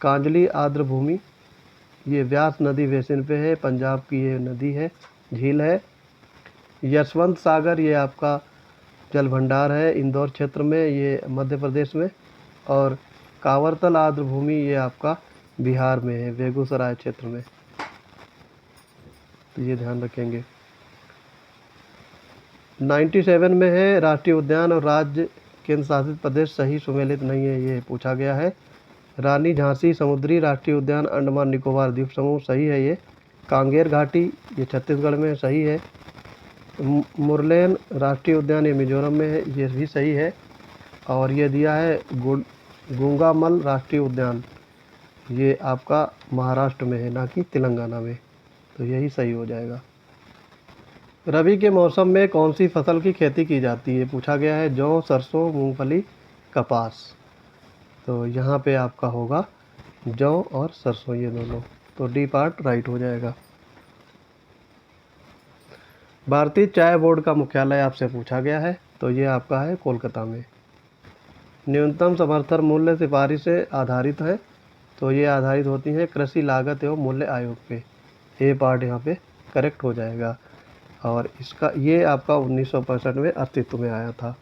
कांजली आर्द्र भूमि, ये व्यास नदी बेसिन पे है, पंजाब की ये नदी है, झील है। यशवंत सागर, ये आपका जल भंडार है इंदौर क्षेत्र में, ये मध्य प्रदेश में। और कांवरतल आर्द्र भूमि, ये आपका बिहार में है, बेगूसराय क्षेत्र में, तो ये ध्यान रखेंगे। 97 में है राष्ट्रीय उद्यान और राज्य केंद्र शासित प्रदेश सही सुमेलित नहीं है, ये पूछा गया है। रानी झांसी समुद्री राष्ट्रीय उद्यान अंडमान निकोबार द्वीप समूह सही है ये। कांगेर घाटी ये छत्तीसगढ़ में सही है। मुरलेन राष्ट्रीय उद्यान ये मिजोरम में है, ये भी सही है। और ये दिया है गुंगामल राष्ट्रीय उद्यान, ये आपका महाराष्ट्र में है, ना कि तेलंगाना में, तो यही सही हो जाएगा। रबी के मौसम में कौन सी फसल की खेती की जाती है पूछा गया है। जौ, सरसों, मूंगफली, कपास, तो यहाँ पे आपका होगा जौ और सरसों, ये दोनों, तो डी पार्ट राइट हो जाएगा। भारतीय चाय बोर्ड का मुख्यालय आपसे पूछा गया है, तो ये आपका है कोलकाता में। न्यूनतम समर्थन मूल्य सिफारिश से आधारित है, तो ये आधारित होती हैं कृषि लागत एवं मूल्य आयोग पे, ए पार्ट यहाँ पे करेक्ट हो जाएगा। और इसका ये आपका 1965 में अस्तित्व में आया था,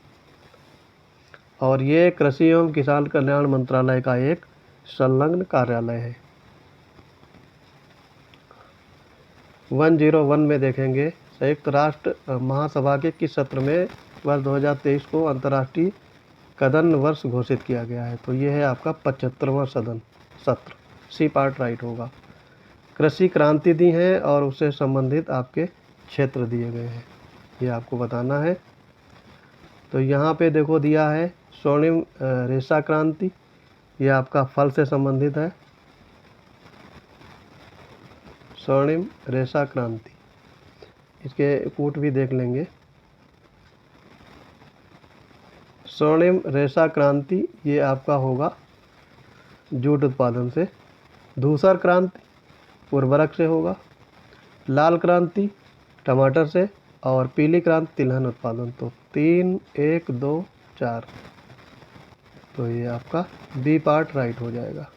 और ये कृषि एवं किसान कल्याण मंत्रालय का एक संलग्न कार्यालय है। 101 में देखेंगे, संयुक्त राष्ट्र महासभा के किस सत्र में वर्ष 2023 को अंतर्राष्ट्रीय कदन वर्ष घोषित किया गया है, तो ये है आपका 75वां सत्र, सी पार्ट राइट होगा। कृषि क्रांति दी है और उससे संबंधित आपके क्षेत्र दिए गए हैं, ये आपको बताना है। तो यहाँ पे देखो दिया है स्वर्णिम रेशा क्रांति, ये आपका फल से संबंधित है, स्वर्णिम रेशा क्रांति, इसके कूट भी देख लेंगे। स्वर्णिम रेशा क्रांति ये आपका होगा जूट उत्पादन से। धूसर क्रांति उर्वरक से होगा। लाल क्रांति टमाटर से, और पीली क्रांति तिलहन उत्पादन। तो 3, 1, 2, 4, तो ये आपका बी पार्ट राइट हो जाएगा।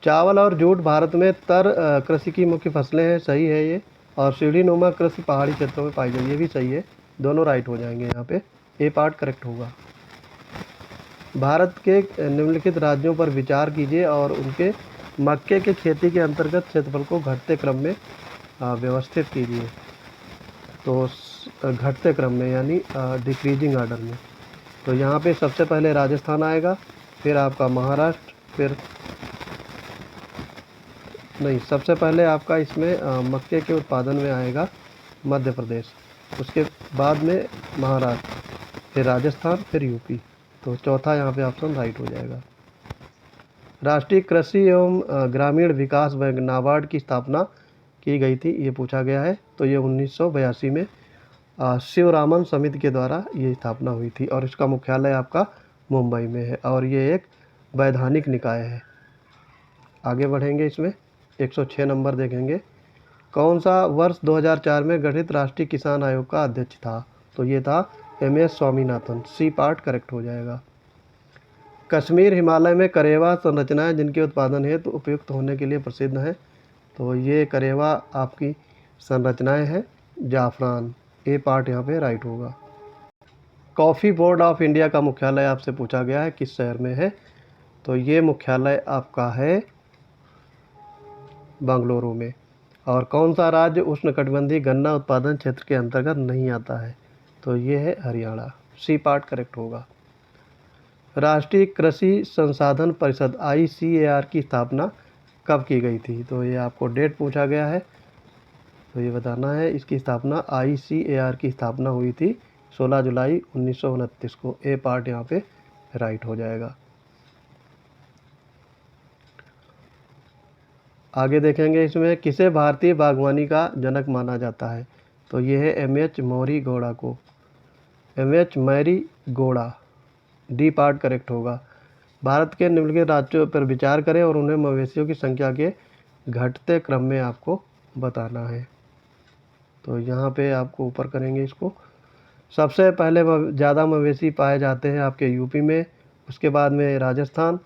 चावल और जूट भारत में तर कृषि की मुख्य फसलें हैं, सही है ये। और सीढ़ीनुमा कृषि पहाड़ी क्षेत्रों में पाई जाती है, ये भी सही है, दोनों राइट हो जाएंगे यहाँ पे, ए पार्ट करेक्ट होगा। भारत के निम्नलिखित राज्यों पर विचार कीजिए और उनके मक्के के खेती के अंतर्गत क्षेत्रफल को घटते क्रम में व्यवस्थित कीजिए। तो घटते क्रम में यानी डिक्रीजिंग ऑर्डर में। तो यहाँ पे सबसे पहले राजस्थान आएगा, फिर आपका महाराष्ट्र, फिर नहीं, सबसे पहले आपका इसमें मक्के के उत्पादन में आएगा मध्य प्रदेश, उसके बाद में महाराष्ट्र, फिर राजस्थान, फिर यूपी। तो चौथा यहाँ पे ऑप्शन राइट हो जाएगा। राष्ट्रीय कृषि एवं ग्रामीण विकास बैंक नाबार्ड की स्थापना की गई थी, ये पूछा गया है। तो ये 1982 में शिवरामन समिति के द्वारा ये स्थापना हुई थी, और इसका मुख्यालय आपका मुंबई में है, और ये एक वैधानिक निकाय है। आगे बढ़ेंगे, इसमें 106 नंबर देखेंगे। कौन सा वर्ष 2004 में गठित राष्ट्रीय किसान आयोग का अध्यक्ष था, तो ये था MS Swaminathan, C part correct हो जाएगा। कश्मीर हिमालय में करेवा संरचनाएं जिनके उत्पादन हेतु उपयुक्त होने के लिए प्रसिद्ध हैं, तो ये करेवा आपकी संरचनाएं हैं जाफरान, ए पार्ट यहाँ पे राइट होगा। कॉफ़ी बोर्ड ऑफ इंडिया का मुख्यालय आपसे पूछा गया है किस शहर में है, तो ये मुख्यालय आपका है बेंगलुरु में। और कौन सा राज्य उष्णकटिबंधीय गन्ना उत्पादन क्षेत्र के अंतर्गत नहीं आता है, तो ये है हरियाणा, सी पार्ट करेक्ट होगा। राष्ट्रीय कृषि संसाधन परिषद ICAR की स्थापना कब की गई थी, तो ये आपको डेट पूछा गया है, तो ये बताना है। इसकी स्थापना ICAR की स्थापना हुई थी 16 जुलाई 1929 को, ए पार्ट यहाँ पे राइट हो जाएगा। आगे देखेंगे, इसमें किसे भारतीय बागवानी का जनक माना जाता है, तो ये है MH मौरी गौड़ा को, MH Mari Gowda, D part correct होगा। भारत के निम्नलिखित राज्यों पर विचार करें और उन्हें मवेशियों की संख्या के घटते क्रम में आपको बताना है। तो यहाँ पे आपको ऊपर करेंगे इसको। सबसे पहले ज़्यादा मवेशी पाए जाते हैं आपके यूपी में, उसके बाद में राजस्थान,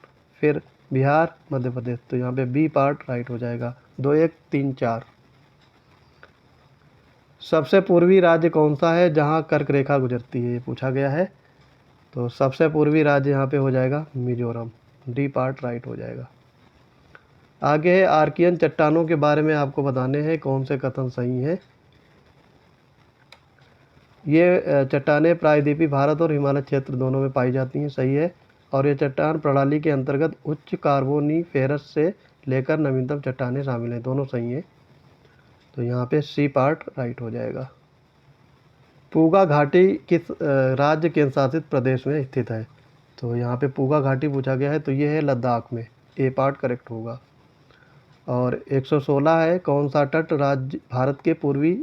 फिर बिहार, मध्य प्रदेश। तो यहाँ पे बी पार्ट राइट हो जाएगा। 2, 1, 3, 4। सबसे पूर्वी राज्य कौन सा है जहाँ कर्क रेखा गुजरती है, ये पूछा गया है। तो सबसे पूर्वी राज्य यहाँ पे हो जाएगा मिजोरम, डी पार्ट राइट हो जाएगा। आगे है आर्कियन चट्टानों के बारे में आपको बताने हैं कौन से कथन सही हैं। ये चट्टानें प्रायद्वीपीय भारत और हिमालय क्षेत्र दोनों में पाई जाती हैं, सही है। और ये चट्टान प्रणाली के अंतर्गत उच्च कार्बोनिफेरस से लेकर नवीनतम चट्टानें शामिल हैं, दोनों सही हैं। तो यहाँ पे सी पार्ट राइट हो जाएगा। पूगा घाटी किस राज्य केंद्र शासित प्रदेश में स्थित है? तो यहाँ पे पूगा घाटी पूछा गया है, तो ये है लद्दाख में, ए पार्ट करेक्ट होगा। और 116 है, कौन सा तट राज्य भारत के पूर्वी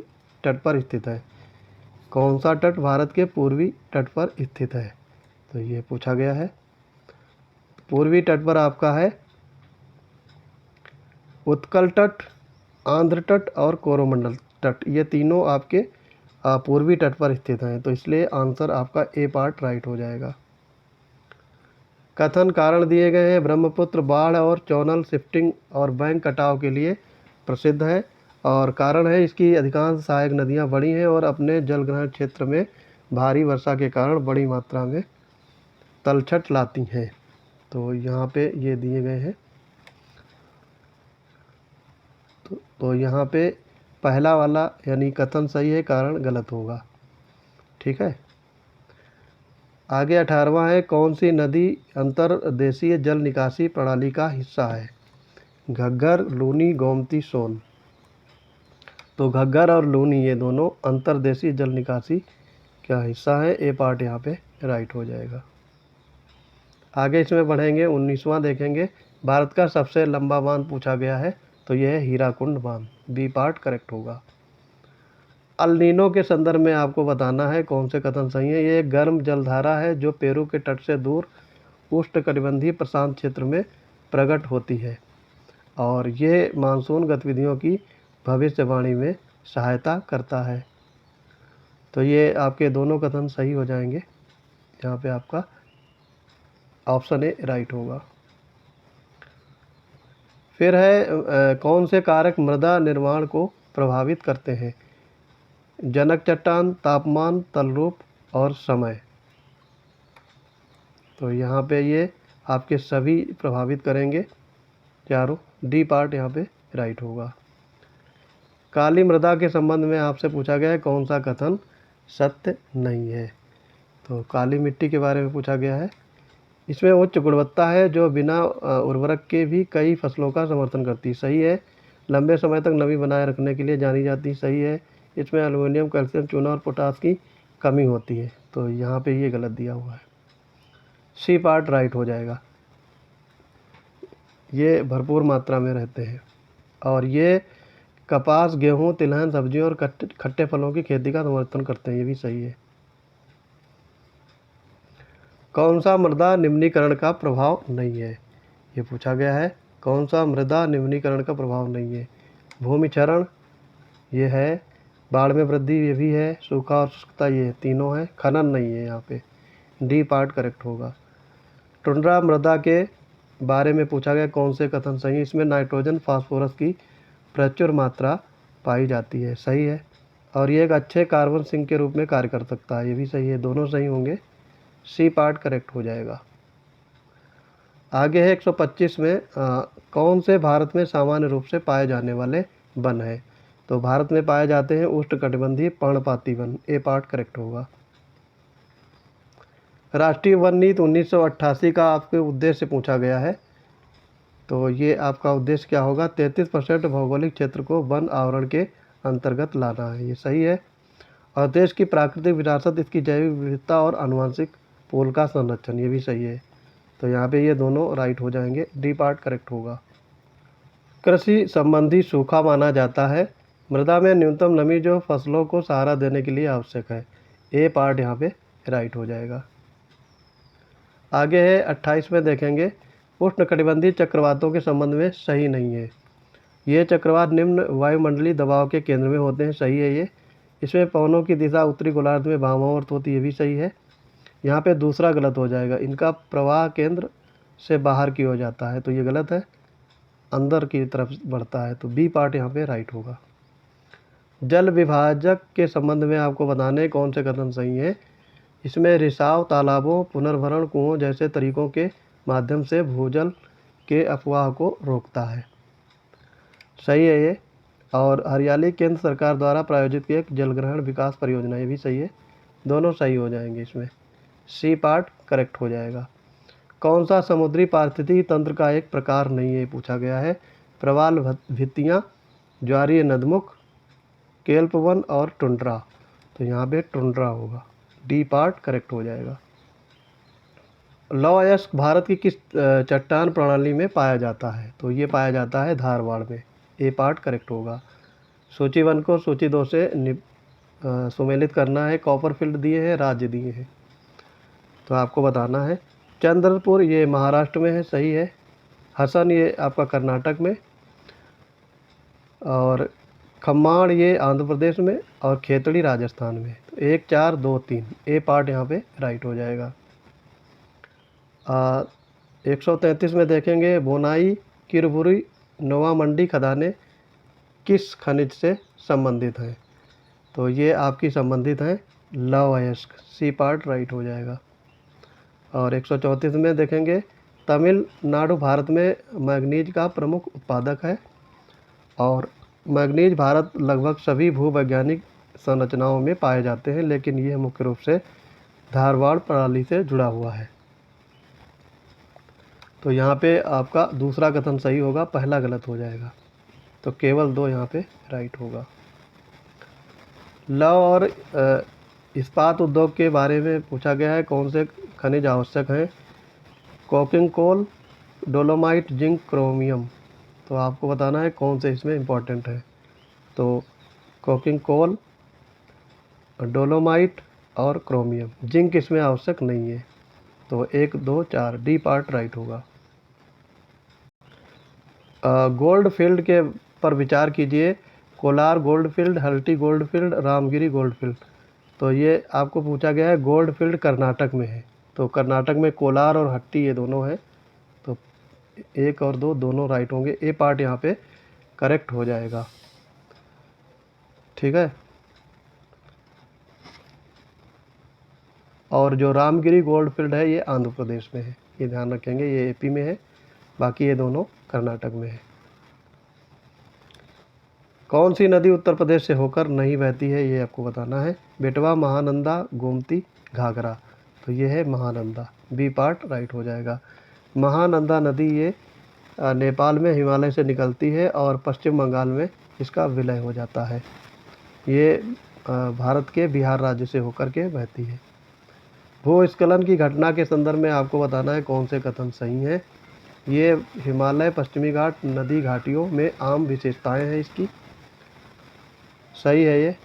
तट पर स्थित है? कौन सा तट भारत के पूर्वी तट पर स्थित है? तो ये पूछा गया है। पूर्वी तट पर आपका है उत्कल तट, आंध्र तट और कोरोमंडल तट, ये तीनों आपके पूर्वी तट पर स्थित हैं, तो इसलिए आंसर आपका ए पार्ट राइट हो जाएगा। कथन कारण दिए गए हैं। ब्रह्मपुत्र बाढ़ और चैनल शिफ्टिंग और बैंक कटाव के लिए प्रसिद्ध है, और कारण है इसकी अधिकांश सहायक नदियां बड़ी हैं और अपने जलग्रहण क्षेत्र में भारी वर्षा के कारण बड़ी मात्रा में तलछट लाती हैं। तो यहाँ पे ये दिए गए हैं। तो यहाँ पे पहला वाला यानी कथन सही है, कारण गलत होगा। ठीक है। आगे 18वां है, कौन सी नदी अंतर्देशीय जल निकासी प्रणाली का हिस्सा है? घग्गर, लूनी, गोमती, सोन। तो घग्गर और लूनी ये दोनों अंतर्देशीय जल निकासी का हिस्सा है, ए पार्ट यहाँ पे राइट हो जाएगा। आगे इसमें बढ़ेंगे, 19वां देखेंगे। भारत का सबसे लंबा बांध पूछा गया है, तो यह है हीराकुंड बांध, बी पार्ट करेक्ट होगा। अल नीनो के संदर्भ में आपको बताना है कौन से कथन सही है। ये एक गर्म जलधारा है जो पेरू के तट से दूर उष्णकटिबंधीय प्रशांत क्षेत्र में प्रकट होती है, और ये मानसून गतिविधियों की भविष्यवाणी में सहायता करता है। तो ये आपके दोनों कथन सही हो जाएंगे, यहाँ पे आपका ऑप्शन ए राइट होगा। फिर है कौन से कारक मृदा निर्माण को प्रभावित करते हैं? जनक चट्टान, तापमान, तलरूप और समय। तो यहाँ पे ये आपके सभी प्रभावित करेंगे चारों, डी पार्ट यहाँ पे राइट होगा। काली मृदा के संबंध में आपसे पूछा गया है कौन सा कथन सत्य नहीं है? तो काली मिट्टी के बारे में पूछा गया है। इसमें उच्च गुणवत्ता है जो बिना उर्वरक के भी कई फसलों का समर्थन करती है, सही है। लंबे समय तक नमी बनाए रखने के लिए जानी जाती है, सही है। इसमें एल्युमिनियम, कैल्शियम, चूना और पोटास की कमी होती है, तो यहाँ पे ये गलत दिया हुआ है, सी पार्ट राइट हो जाएगा। ये भरपूर मात्रा में रहते हैं, और ये कपास, गेहूँ, तिलहन, सब्जियों और खट्टे फलों की खेती का समर्थन करते हैं, ये भी सही है। कौन सा मृदा निम्नीकरण का प्रभाव नहीं है? ये पूछा गया है, कौन सा मृदा निम्नीकरण का प्रभाव नहीं है? भूमि क्षरण ये है, बाढ़ में वृद्धि ये भी है, सूखा और शुष्कता ये तीनों है, खनन नहीं है, यहाँ पे डी पार्ट करेक्ट होगा। टुंड्रा मृदा के बारे में पूछा गया कौन से कथन सही है? इसमें नाइट्रोजन, फास्फोरस की प्रचुर मात्रा पाई जाती है, सही है। और ये एक अच्छे कार्बन सिंक के रूप में कार्य कर सकता है, ये भी सही है, दोनों सही होंगे, सी पार्ट करेक्ट हो जाएगा। आगे है 125 में कौन से भारत में सामान्य रूप से पाए जाने वाले वन है? तो भारत में पाए जाते हैं उष्णकटिबंधीय पर्णपाती वन, ए पार्ट करेक्ट होगा। राष्ट्रीय वन नीति 1988 का आपके उद्देश्य पूछा गया है, तो ये आपका उद्देश्य क्या होगा? 33% भौगोलिक क्षेत्र को वन आवरण के अंतर्गत लाना है, ये सही है। और देश की प्राकृतिक विरासत, इसकी जैविक विविधता और आनुवंशिक पूल का संरक्षण, ये भी सही है। तो यहाँ पे ये दोनों राइट हो जाएंगे, डी पार्ट करेक्ट होगा। कृषि संबंधी सूखा माना जाता है मृदा में न्यूनतम नमी जो फसलों को सहारा देने के लिए आवश्यक है, ए पार्ट यहाँ पे राइट हो जाएगा। आगे है 28 में देखेंगे, उष्णकटिबंधीय चक्रवातों के संबंध में सही नहीं है। ये चक्रवात निम्न वायुमंडलीय दबाव के केंद्र में होते हैं, सही है ये। इसमें पवनों की दिशा उत्तरी गोलार्ध में वामावर्त होती है, ये भी सही है। यहाँ पे दूसरा गलत हो जाएगा, इनका प्रवाह केंद्र से बाहर की ओर जाता है, तो ये गलत है, अंदर की तरफ बढ़ता है, तो बी पार्ट यहाँ पे राइट होगा। जल विभाजक के संबंध में आपको बताने कौन से कथन सही है? इसमें रिसाव, तालाबों, पुनर्भरण, कुओं जैसे तरीकों के माध्यम से भूजल के अफवाह को रोकता है। सही है ये। और हरियाली केंद्र सरकार द्वारा प्रायोजित एक जलग्रहण विकास परियोजना, ये भी सही है। दोनों सही हो जाएंगे इसमें। सी पार्ट करेक्ट हो जाएगा। कौन सा समुद्री पारिस्थितिकी तंत्र का एक प्रकार नहीं है, पूछा गया है। प्रवाल भित्तियाँ, ज्वारीय नदमुख, केल्प वन और टुंड्रा। तो यहाँ पे टुंड्रा होगा। डी पार्ट करेक्ट हो जाएगा। लौह अयस्क भारत की किस चट्टान प्रणाली में पाया जाता है? तो ये पाया जाता है धारवाड़ में। ए पार्ट करेक्ट होगा। सूची 1 को सूची 2 से सुमेलित करना है। कॉपरफील्ड दिए हैं, राज्य दिए हैं, तो आपको बताना है। चंद्रपुर ये महाराष्ट्र में है, सही है। हसन ये आपका कर्नाटक में, और खम्माड़ ये आंध्र प्रदेश में, और खेतड़ी राजस्थान में। तो 1 4 2 3 ए पार्ट यहाँ पे राइट हो जाएगा। 133 में देखेंगे, बोनाई, किरबुरी, नोवा मंडी खदानें किस खनिज से संबंधित हैं? तो ये आपकी संबंधित हैं लौह अयस्क। सी पार्ट राइट हो जाएगा। और 134 में देखेंगे, तमिलनाडु भारत में मैग्नीज का प्रमुख उत्पादक है, और मैग्नीज भारत लगभग सभी भूवैज्ञानिक संरचनाओं में पाए जाते हैं, लेकिन यह मुख्य रूप से धारवाड़ प्रणाली से जुड़ा हुआ है। तो यहाँ पे आपका दूसरा कथन सही होगा, पहला गलत हो जाएगा। तो केवल 2 यहाँ पे राइट होगा। लौह और इस्पात उद्योग के बारे में पूछा गया है, कौन से खनिज आवश्यक हैं? Coking coal, dolomite, zinc, chromium. तो आपको बताना है कौन से इसमें इम्पोर्टेंट है। तो कोकिंग कोल, डोलोमाइट और क्रोमियम। जिंक इसमें आवश्यक नहीं है। तो 1 2 4 डी पार्ट राइट होगा। गोल्ड फील्ड के पर विचार कीजिए। Kolar gold field, Hutti gold field, Ramagiri gold field. तो ये आपको पूछा गया है, गोल्ड फील्ड कर्नाटक में है। तो कर्नाटक में कोलार और हट्टी ये दोनों हैं। तो 1 और 2 दोनों राइट होंगे। ए पार्ट यहाँ पे करेक्ट हो जाएगा। ठीक है। और जो रामगिरी गोल्ड फील्ड है ये आंध्र प्रदेश में है, ये ध्यान रखेंगे। ये एपी में है, बाकी ये दोनों कर्नाटक में है। कौन सी नदी उत्तर प्रदेश से होकर नहीं बहती है, ये आपको बताना है। बेटवा, महानंदा, गोमती, घाघरा। तो ये है महानंदा। बी पार्ट राइट हो जाएगा। महानंदा नदी ये नेपाल में हिमालय से निकलती है, और पश्चिम बंगाल में इसका विलय हो जाता है। ये भारत के बिहार राज्य से होकर के बहती है। भूस्खलन की घटना के संदर्भ में आपको बताना है कौन से कथन सही हैं। ये हिमालय, पश्चिमी घाट, नदी घाटियों में आम विशेषताएं हैं इसकी। सही है ये।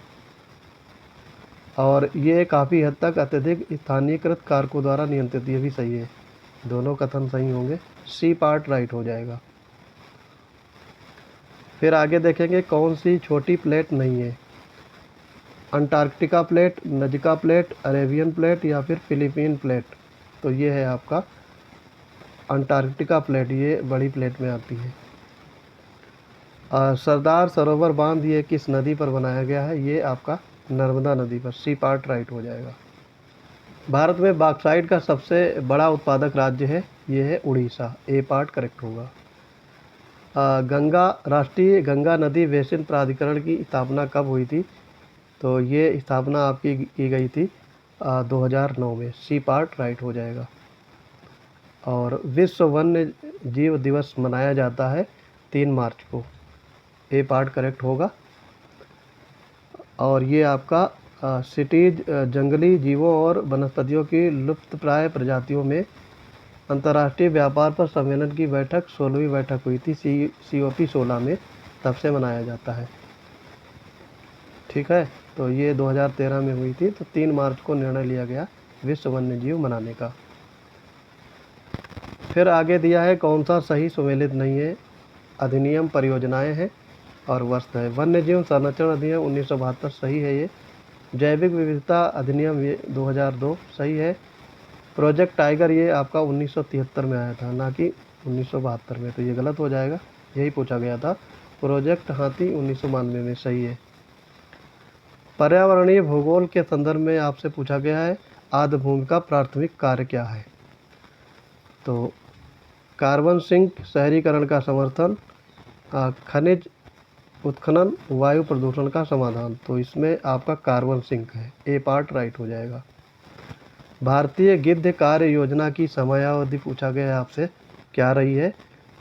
और ये काफ़ी हद तक अत्यधिक स्थानीयकृत कारकों द्वारा नियंत्रित, ये भी सही है। दोनों कथन सही होंगे। सी पार्ट राइट हो जाएगा। फिर आगे देखेंगे, कौन सी छोटी प्लेट नहीं है? Antarctica plate, Nazca plate, Arabian plate या फिर फिलीपीन प्लेट। तो ये है आपका अंटार्कटिका प्लेट, ये बड़ी प्लेट में आती है। सरदार सरोवर बांध ये किस नदी पर बनाया गया है? ये आपका नर्मदा नदी पर। सी पार्ट राइट हो जाएगा। भारत में बॉक्साइट का सबसे बड़ा उत्पादक राज्य है, ये है उड़ीसा। ए पार्ट करेक्ट होगा। राष्ट्रीय गंगा नदी बेसिन प्राधिकरण की स्थापना कब हुई थी? तो ये स्थापना आपकी की गई थी 2009 में। सी पार्ट राइट हो जाएगा। और विश्व वन्य जीव दिवस मनाया जाता है 3 मार्च को। ए पार्ट करेक्ट होगा। और ये आपका सिटीज जंगली जीवों और वनस्पतियों की लुप्तप्राय प्रजातियों में अंतर्राष्ट्रीय व्यापार पर सम्मेलन की बैठक 16वीं बैठक हुई थी COP 16 में, तब से मनाया जाता है। ठीक है। तो ये 2013 में हुई थी। तो 3 मार्च को निर्णय लिया गया विश्व वन्य जीव मनाने का। फिर आगे दिया है, कौन सा सही सुमेलित नहीं है? अधिनियम, परियोजनाएं हैं और वर्ष है। वन्य जीव संरक्षण अधिनियम 1972 सही है ये। जैविक विविधता अधिनियम ये 2002 सही है। प्रोजेक्ट टाइगर ये आपका 1973 में आया था, ना कि 1972 में। तो ये गलत हो जाएगा, यही पूछा गया था। प्रोजेक्ट हाथी 1992 में सही है। पर्यावरणीय भूगोल के संदर्भ में आपसे पूछा गया है, आर्द्रभूमि का प्राथमिक कार्य क्या है? तो कार्बन सिंक शहरीकरण का समर्थन, खनिज उत्खनन, वायु प्रदूषण का समाधान। तो इसमें आपका कार्बन सिंक है, ए पार्ट राइट हो जाएगा। भारतीय गिद्ध कार्य योजना की समयावधि पूछा गया है आपसे, क्या रही है?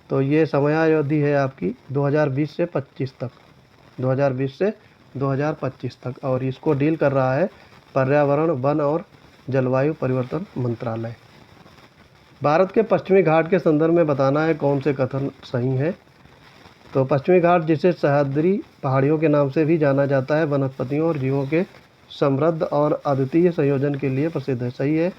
तो ये समयावधि है आपकी 2020 से 25 तक, 2020 से 2025 तक, और इसको डील कर रहा है पर्यावरण, वन और जलवायु परिवर्तन मंत्रालय। भारत के पश्चिमी घाट के संदर्भ में बताना है कौन से कथन सही हैं। तो पश्चिमी घाट, जिसे सह्याद्री पहाड़ियों के नाम से भी जाना जाता है, वनस्पतियों और जीवों के समृद्ध और अद्वितीय संयोजन के लिए प्रसिद्ध है, सही है।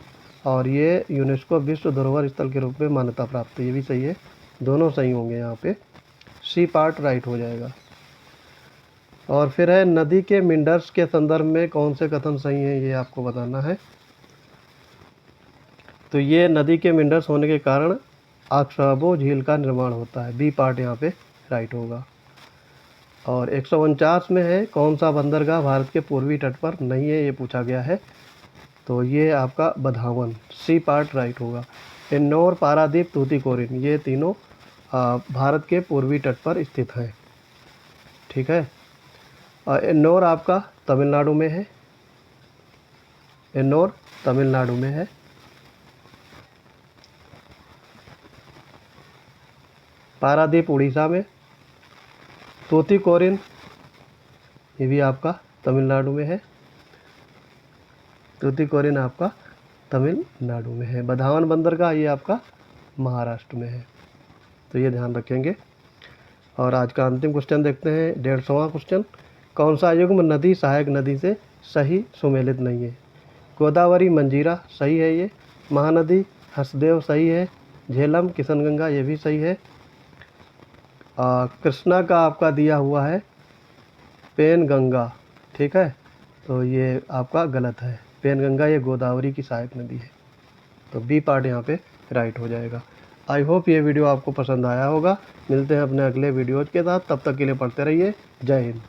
और ये यूनेस्को विश्व धरोहर स्थल के रूप में मान्यता प्राप्त है, ये भी सही है। दोनों सही होंगे यहाँ पे, सी पार्ट राइट हो जाएगा। और फिर है नदी के मिंडर्स के संदर्भ में कौन से कथन सही हैं, ये आपको बताना है। तो ये नदी के मिंडर्स होने के कारण अक्साबो झील का निर्माण होता है, बी पार्ट यहाँ पे राइट होगा। और 149 में है कौन सा बंदरगाह भारत के पूर्वी तट पर नहीं है, ये पूछा गया है। तो ये आपका बधावन, सी पार्ट राइट होगा। इन्नौर, पारादीप, तूतीकोरिन, ये तीनों भारत के पूर्वी तट पर स्थित हैं, ठीक है। और इन्नौर आपका तमिलनाडु में है, इन्नौर तमिलनाडु में है। पारादीप उड़ीसा में, तूतीकोरिन ये भी आपका तमिलनाडु में है, तूतीकोरिन आपका तमिलनाडु में है। बधावन बंदरगाह ये आपका महाराष्ट्र में है, तो ये ध्यान रखेंगे। और आज का अंतिम क्वेश्चन देखते हैं, 150वां क्वेश्चन। कौन सा युग्म नदी सहायक नदी से सही सुमेलित नहीं है? गोदावरी, मंजीरा सही है ये, महानदी हसदेव सही है, झेलम, किशनगंगा ये भी सही है। कृष्णा का आपका दिया हुआ है पेनगंगा, ठीक है, तो ये आपका गलत है। पेनगंगा ये गोदावरी की सहायक नदी है, तो बी पार्ट यहाँ पे राइट हो जाएगा। आई होप ये वीडियो आपको पसंद आया होगा। मिलते हैं अपने अगले वीडियोज़ के साथ, तब तक के लिए पढ़ते रहिए। जय हिंद।